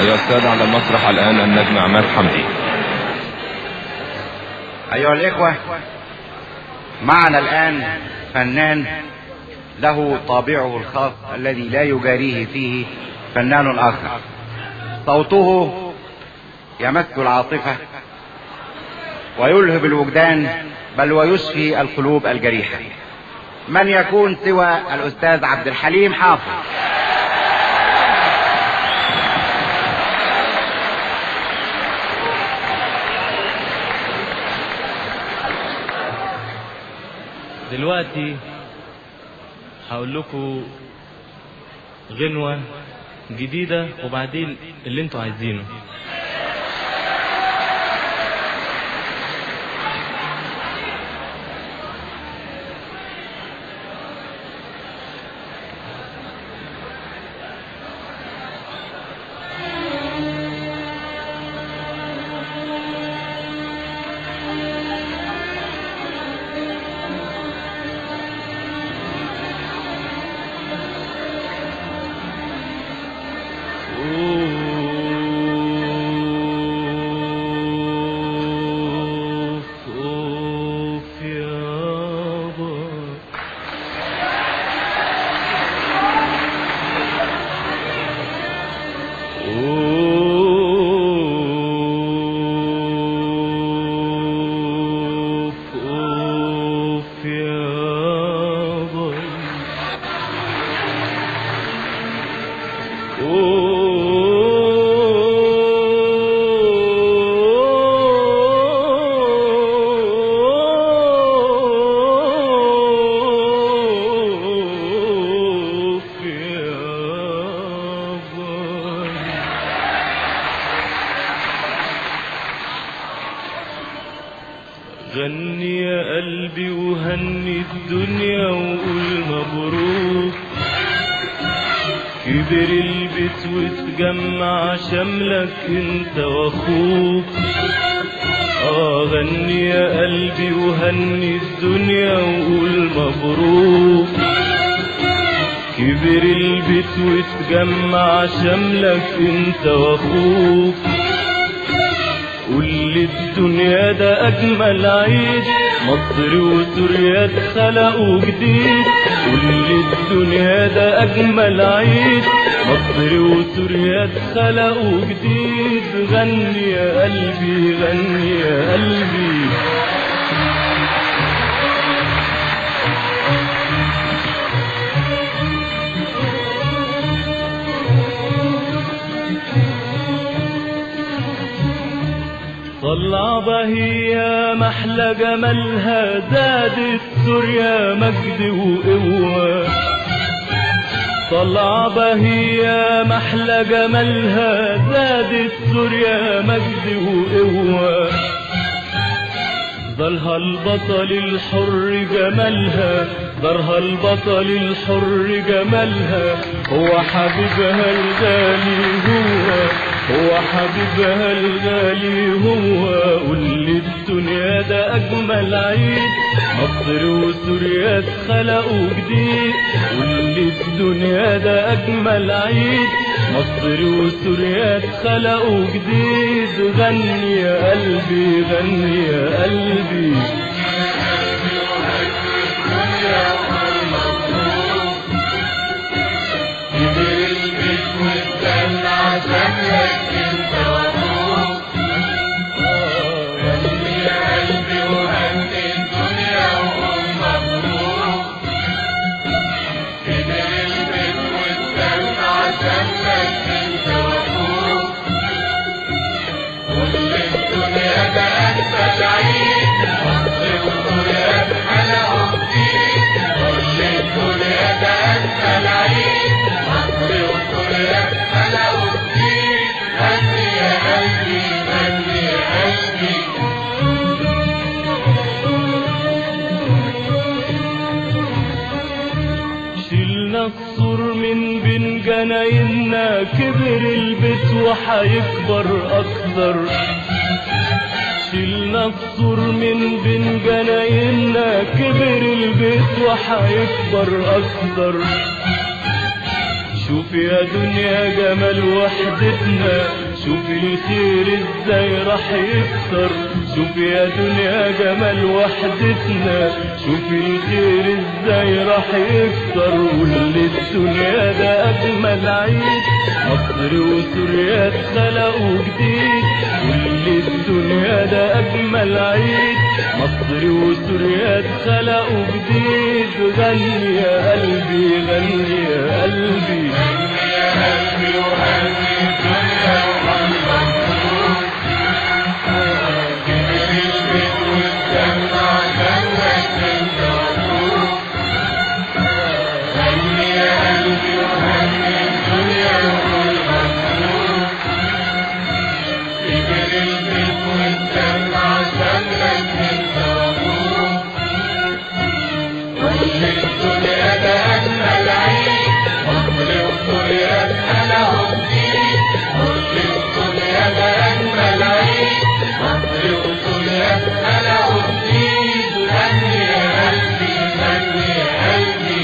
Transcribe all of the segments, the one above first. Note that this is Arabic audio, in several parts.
أيها السادة، على المسرح الآن النجم عماد حمدي. أيها الإخوة، معنا الآن فنان له طابعه الخاص الذي لا يجاريه فيه فنان آخر. صوته يمس العاطفة ويلهب الوجدان، بل ويشفي القلوب الجريحة. من يكون سوى الأستاذ عبد الحليم حافظ. دلوقتي هقول لكم غنوة جديدة وبعدين اللي انتوا عايزينه. غني يا قلبي وهني الدنيا وقول مبروك، كبر البيت وتجمع شملك انت واخوك. غني يا قلبي وهني الدنيا وقول مبروك، كبر البيت وتجمع شملك انت واخوك. قول للدنيا ده اجمل عيد، مصر وسوريا اتخلقوا جديد. قول للدنيا ده اجمل عيد، مصر وسوريا اتخلقوا جديد. غني يا قلبي غني يا قلبي. طلع بهية محلى جمالها، زادت سوريا مجد وقوة. طلع بهية محلى جمالها، زادت سوريا مجد وقوة. ظلها البطل الحر جمالها، ظهرها البطل الحر جمالها. هو حبيبها الغالي هو حبيبها الغالي هو. قول للدنيا ده اجمل عيد، مصر وسوريا اتخلقوا جديد. قول للدنيا ده اجمل عيد، مصر وسوريا اتخلقوا جديد. غني يا قلبي غني يا قلبي. شيلنا السور من بين جنايننا، كبر البيت وحيكبر اكتر. شيلنا السور من بين جنايننا، كبر البيت وحيكبر اكتر. شوف يا دنيا جمال وحدتنا، شوف الخير ازاي راح يكتر. شوف يا دنيا جمال وحدتنا، شوف الخير ازاي راح يكتر. واللي الدنيا ده اجمل عيد، مصر وسوريا اتخلقوا جديد. واللي الدنيا ده اجمل عيد، مصر وسوريا اتخلقوا جديد. غني يا قلبي غني يا قلبي غني يا قلبي وغني الدنيا والمظلوم. كبر البيت واتجمع جنك الجبروت. غني يا قلبي وغني الدنيا والمظلوم. كبر البيت واتجمع جنك الجبروت. كل الدنيا ده أجمل عيد، مصر وسوريا اتخلقوا جديد. كل الدنيا ده أجمل عيد، مصر وسوريا اتخلقوا جديد. غني يا قلبي غني يا قلبي.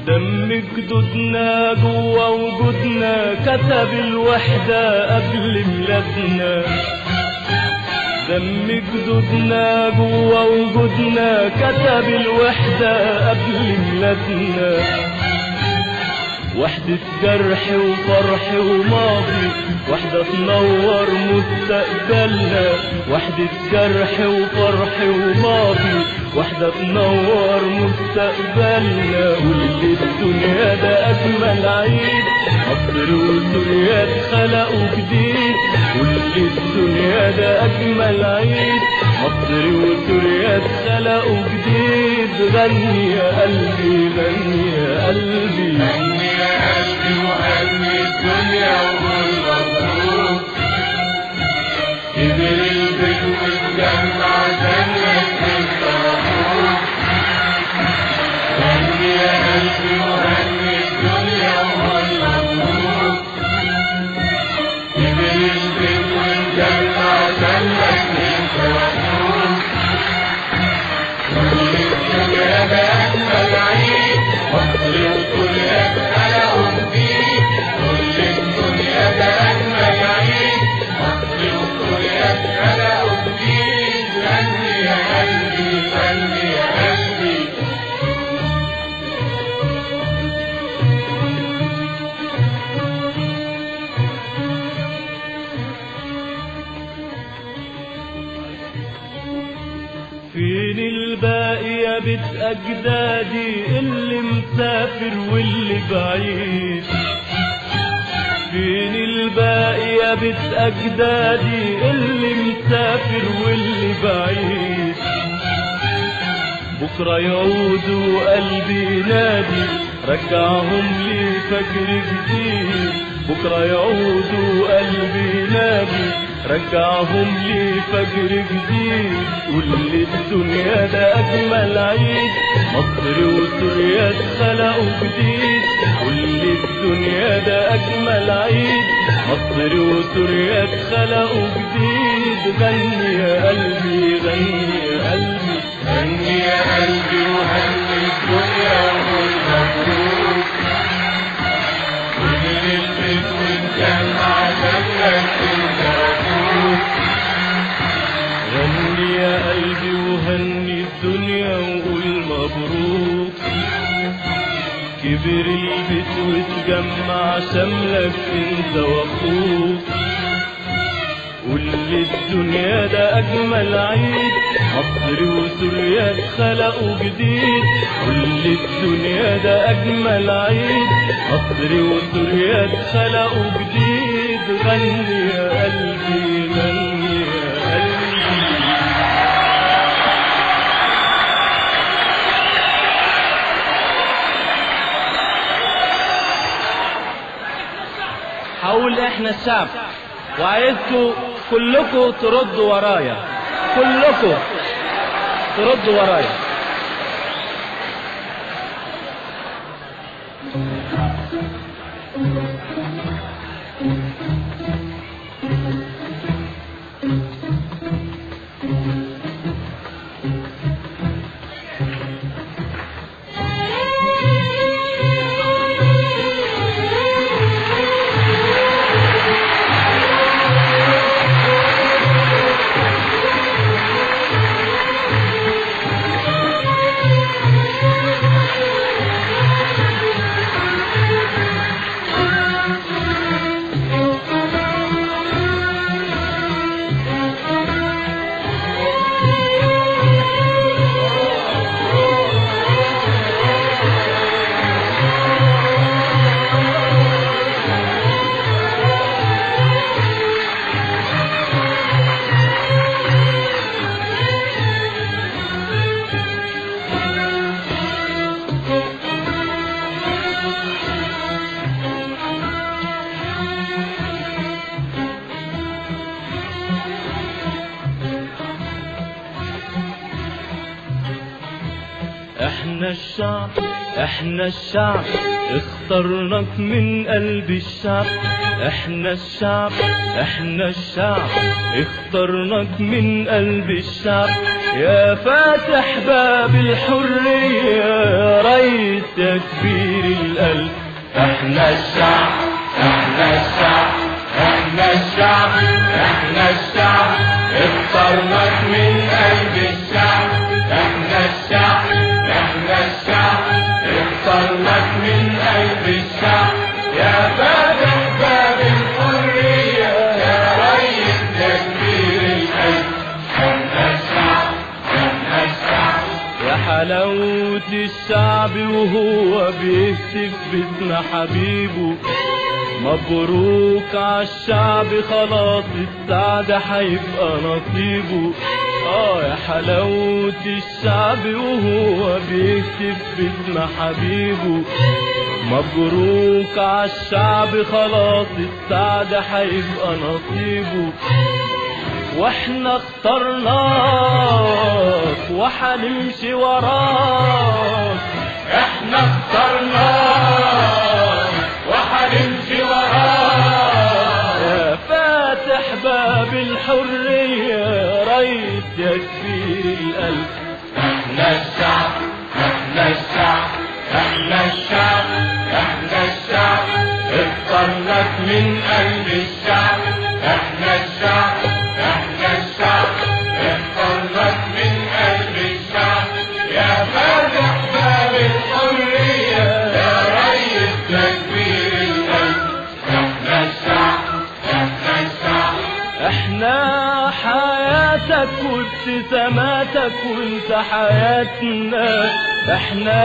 دم جدودنا جوا وجودنا، كتب الوحدة قبل ميلادنا. دم جدودنا جوا وجودنا، كتب الوحدة قبل ميلادنا. وحدة جرح وفرح وماضي، وحدة تنور مستقبلنا. وحدة جرح وفرح وماضي، وحدة تنور مستقبلنا. واللي الدنيا ده أجمل عيد، مصر وسوريا اتخلقوا جديد. واللي الدنيا ده أجمل عيد، مصر وسوريا اتخلقوا جديد. غني يا قلبي غني يا قلبي غني يا قلبي وغني الدنيا والمظلوم. كبر البيت واتجمع جنك الجبروت. غني يا قلبي وغني الدنيا والمظلوم. كبر البيت واتجمع جنك الجبروت. كل الدنيا ده أجمل عيد، مصر وسوريا اتخلقوا جديد. كل الدنيا ده أجمل عيد، مصر وسوريا اتخلقوا جديد. غني يا قلبي غني يا قلبي. فين الباقي يا بيت أجدادي، اللي مسافر واللي بعيد. فين الباقي يا بيت أجدادي، اللي مسافر واللي بعيد. بكرة يعودوا قلبي ينادي، رجعهم لي فجر جديد. بكرة يعودوا قلبي ينادي، رجعهم لي فجر جديد. واللي الدنيا ده أجمل عيد، مصر وسوريا اتخلقوا جديد. واللي الدنيا ده أجمل عيد، مصر وسوريا اتخلقوا جديد. غني يا قلبي غني يا قلبي غني يا قلبي وغني الدنيا والمظلوم. كبر البيت واتجمع جنك الجبروت. غني يا قلبي وهني الدنيا وقول مبروك. كبر البيت واتجمع شملك انت واخوك. واللي الدنيا ده أجمل عيد، مصر وسوريا اتخلقوا جديد. واللي الدنيا ده أجمل عيد، مصر وسوريا اتخلقوا جديد. غني يا قلبي غني يا قلبي. حول احنا الشعب، وعايزكم كلكم تردوا ورايا، كلكم تردوا ورايا. احنا الشعب اخترناك من قلب الشعب. احنا الشعب اخترناك من قلب الشعب. يا فاتح باب الحرية يا ريس يا كبير القلب. احنا الشعب اخترناك من قلب الشعب. احنا الشعب اخترناك من قلب الشعب. يا فاتح باب الحرية يا ريس يا كبير القلب. احنا الشعب يا حلاوة الشعب وهو بيهتف باسم حبيبه. مبروك عالشعب خلاص السعد هيبقى نصيبه. يا حلاوة الشعب وهو بيهتف باسم حبيبه. مبروك عالشعب خلاص السعد هيبقى نصيبه. واحنا اخترناك وحنمشي وراك. احنا اخترناك وحنمشي وراك. يا فاتح باب الحرية يا ريس يا كبير القلب. احنا الشعب اخترناك من قلب الشعب. احنا الشعب اخترناك من قلب الشعب. يا فاتح باب الحرية يا ريس يا كبير القلب. احنا الشعب احنا حياتك وابتساماتك وانت حياتنا. احنا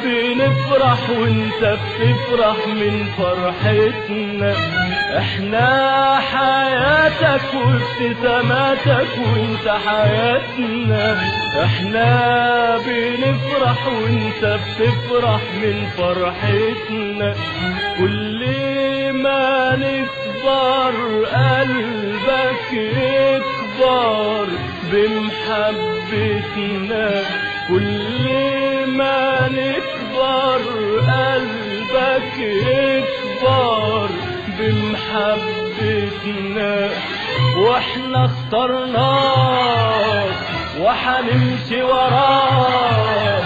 بنفرح وانت بتفرح من فرحتنا. احنا حياتك وابتساماتك وانت حياتنا. احنا بنفرح وانت بتفرح من فرحتنا. كل ما نكبر قلبك يكبر بمحبتنا. كل ما نكبر قلبك يكبر بمحبتنا. واحنا اخترناك وحنمشي وراك.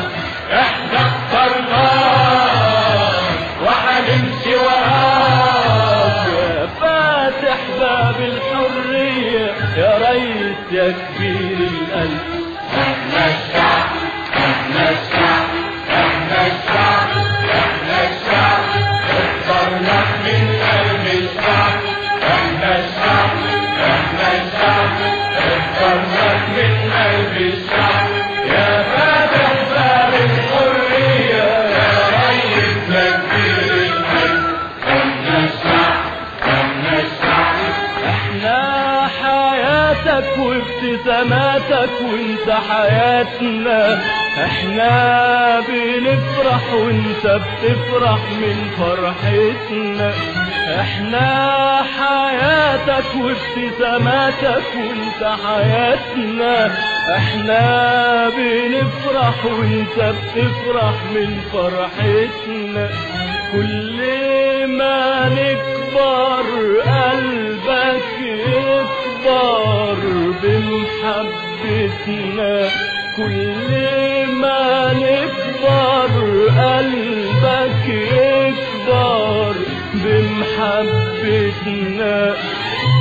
احنا اخترناك وحنمشي وراك. يا فاتح باب الحرية يا ريس يا كبير القلب. احنا الشعب اخترناك من قلب الشعب. احنا الشعب اخترناك من قلب الشعب. يا فاتح باب الحرية يا ريس يا كبير القلب. احنا الشعب احنا حياتك وابتساماتك وانت حياتنا. احنا بنفرح وانت بتفرح من فرحتنا. احنا حياتك وابتساماتك وانت حياتنا. احنا بنفرح وانت بتفرح من فرحتنا. كل ما نكبر قلبك يكبر بمحبتنا. كل ما نكبر قلبك يكبر بمحبتنا.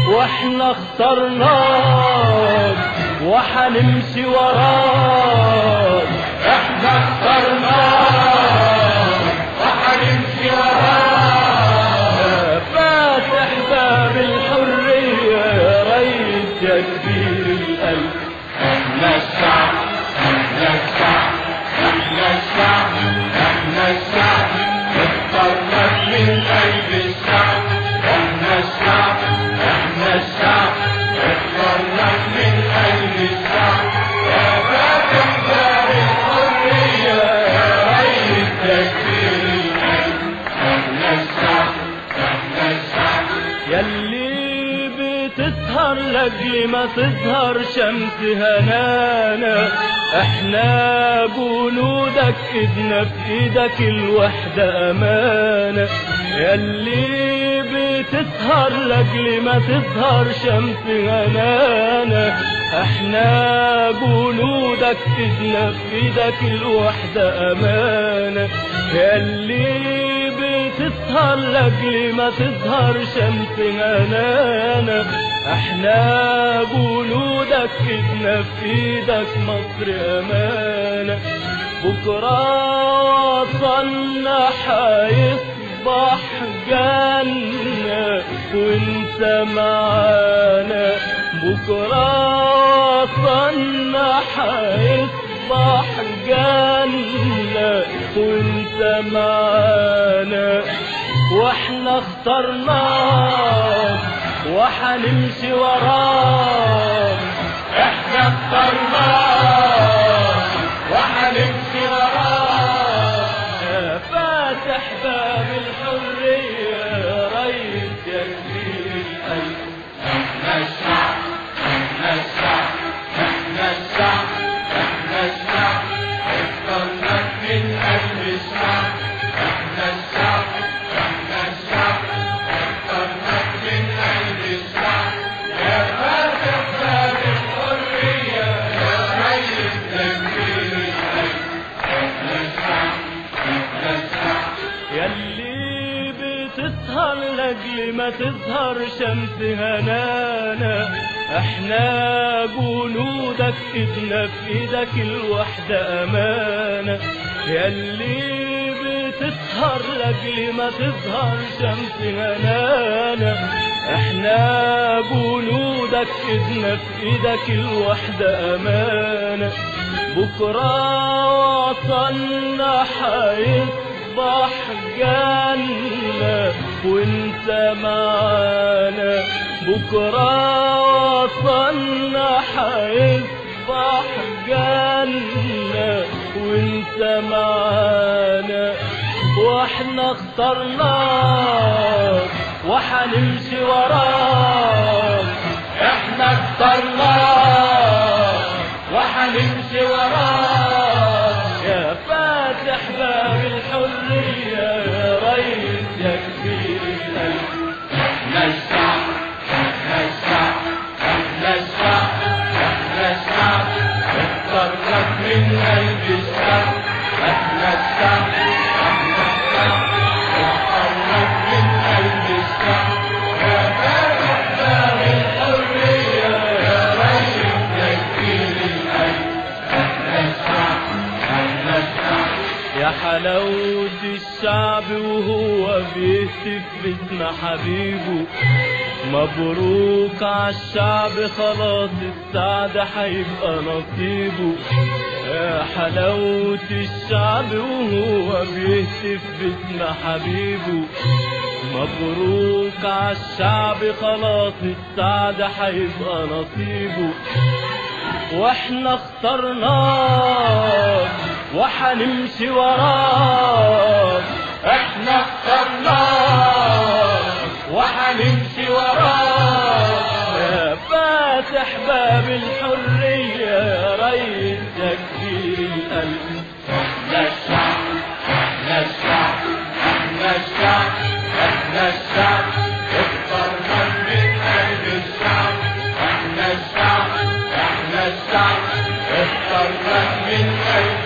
واحنا اخترناك وحنمشي وراك. احنا اخترناك وحنمشي وراك. فاتح باب الحرية يا ريس يا كبير القلب. احنا الشعب اخترناك من قلب الشعب. احنا الشعب اخترناك من قلب الشعب. يا فاتح باب الحرية يا ريس يا كبير القلب. احنا الشعب يلي بتسهر لاجل ما تظهر شمس هنانا، احنا جنودك ايدنا في ايدك الوحدة امانة. ياللي بتسهر لاجل ما تظهر شمس هنانا، احنا جنودك ايدنا في ايدك الوحدة امانة. ياللي بتسهر لاجل ما تظهر شمس هنانا، احنا جنودك ايدنا في ايدك مصر امانة. بكرة وطننا حيصبح جنة وانت معانا، بكرة وطننا حيصبح جنة وانت معانا. واحنا اخترناك وحنمشي وراك، احنا اخترناك وحنمشي وراك. يا فاتح باب الحرية يا ريس يا كبير القلب. احنا الشعب احنا الشعب احنا الشعب احنا الشعب، اخترناك من قلب الشعب. احنا الشعب احنا الشعب، اخترناك من قلب الشعب. يا فاتح باب الحرية يا ريس يا كبير القلب. احنا الشعب احنا الشعب. ياللي بتسهر لاجل ما تظهر شمس هنانا، احنا جنودك ايدنا في ايدك الوحدة امانة. ياللي بتسهر لاجل ما تظهر شمس هنانا، احنا جنودك ايدنا في ايدك الوحدة امانة. بكرة وطننا حيصبح جنة وانت معانا، بكرة وطننا حيصبح جنة وانت معانا. واحنا اخترناك وحنمشي وراك، احنا اخترناك وحنمشي وراك. يا فاتح باب الحرية يا ريس يا كبير القلب. احنا الشعب احنا الشعب احنا الشعب احنا الشعب، اخترناك من قلب الشعب. احنا الشعب احنا الشعب، اخترناك من قلب الشعب. يا فاتح باب الحرية يا ريس يا كبير القلب. احنا الشعب احنا الشعب. يا حلاوة الشعب وهو بيهتف باسم حبيبه، مبروك عالشعب خلاص السعد هيبقى نصيبه. يا حلاوة الشعب وهو بيهتف باسم حبيبه، مبروك عالشعب خلاص السعد هيبقى نصيبه. واحنا اخترناك وحنمشي وراك، احنا اخترناك وحنمشي وراك. يا فاتح باب الحرية يا ريس يا كبير القلب. احنا الشعب احنا الشعب احنا الشعب احنا الشعب، اخترناك من قلب الشعب. احنا الشعب احنا الشعب، اخترناك من قلب